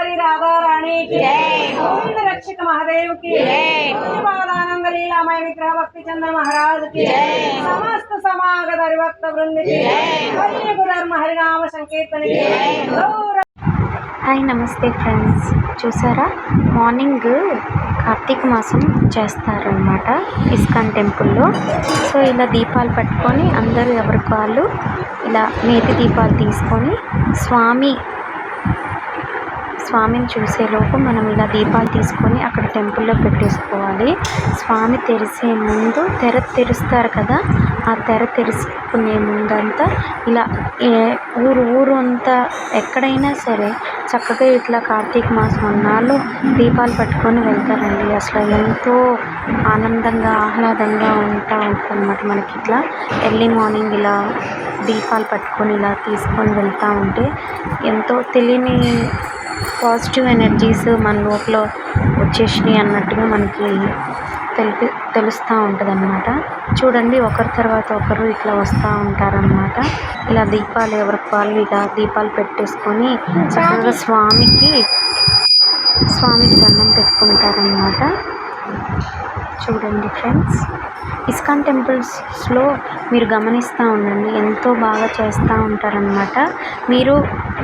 శ్రీ రాధారాణి की गोविंद रक्षक महादेव की पादानंद लीलामय विग्रह भक्ति चंद्र महाराज की समस्त समागत हरिभक्त वृंद की हरि गुरुधर्म हरिनाम संकीर्तन की। హాయ్ నమస్తే ఫ్రెండ్స్, చూసారా మార్నింగ్ కార్తీక మాసం చేస్తారనమాట ఇస్కాన్ టెంపుల్లో. సో ఇలా దీపాలు పట్టుకొని అందరూ ఎవరికి వాళ్ళు ఇలా నేతి దీపాలు తీసుకొని స్వామిని చూసేలోపు మనం ఇలా దీపాలు తీసుకొని అక్కడ టెంపుల్లో పెట్టేసుకోవాలి. స్వామి తెరిసే ముందు తెరుస్తారు కదా, ఆ తెర తెరుచుకునే ముందంతా ఇలా ఊరు అంతా ఎక్కడైనా సరే చక్కగా ఇట్లా కార్తీక మాసం అన్నాళ్ళు దీపాలు పట్టుకొని వెళ్తారండి. అసలు ఎంతో ఆనందంగా ఆహ్లాదంగా ఉంటుందన్నమాట. మనకి ఇట్లా ఎర్లీ మార్నింగ్ ఇలా దీపాలు పట్టుకొని ఇలా తీసుకొని వెళ్తూ ఉంటే ఎంతో తెలియని పాజిటివ్ ఎనర్జీస్ మన లోపల వచ్చేసినాయి అన్నట్టుగా మనకి తెలుస్తూ ఉంటుంది అన్నమాట. చూడండి, ఒకరి తర్వాత ఒకరు ఇట్లా వస్తూ ఉంటారనమాట. ఇలా దీపాలు ఎవరికి వాళ్ళు ఇలా దీపాలు పెట్టేసుకొని చక్కగా స్వామికి దండం పెట్టుకుంటారనమాట. చూడండి ఫ్రెండ్స్, ఇస్కాన్ టెంపుల్స్లో మీరు గమనిస్తూ ఉండండి, ఎంతో బాగా చేస్తూ ఉంటారనమాట. మీరు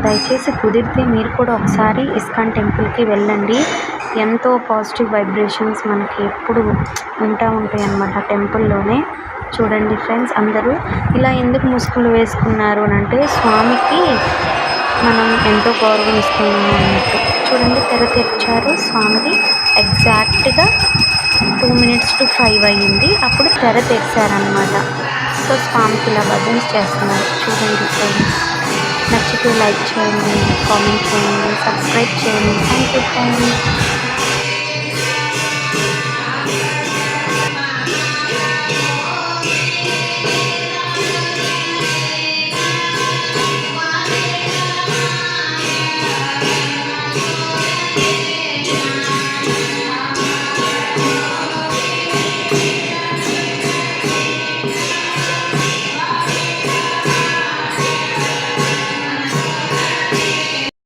దయచేసి కుదిరితే మీరు కూడా ఒకసారి ఇస్కాన్ టెంపుల్కి వెళ్ళండి. ఎంతో పాజిటివ్ వైబ్రేషన్స్ మనకి ఎప్పుడు ఉంటాయి అన్నమాట టెంపుల్లోనే. చూడండి ఫ్రెండ్స్, అందరూ ఇలా ఎందుకు ముసుగులు వేసుకున్నారు అని అంటే స్వామికి మనం ఎంతో గౌరవం ఇస్తున్నాము అన్నట్టు. చూడండి, తెర తెరిచారు స్వామిది. ఎగ్జాక్ట్గా 2 minutes to 5 అయ్యింది, అప్పుడు తెర తెరిచారనమాట. సో స్వామికి ఇలా భజన్స్ చేస్తున్నారు. చూడండి ఫ్రెండ్స్, నచ్చితే లైక్ చేయండి, కామెంట్ చేయండి, సబ్స్క్రైబ్ చేయండి. Thank you friends.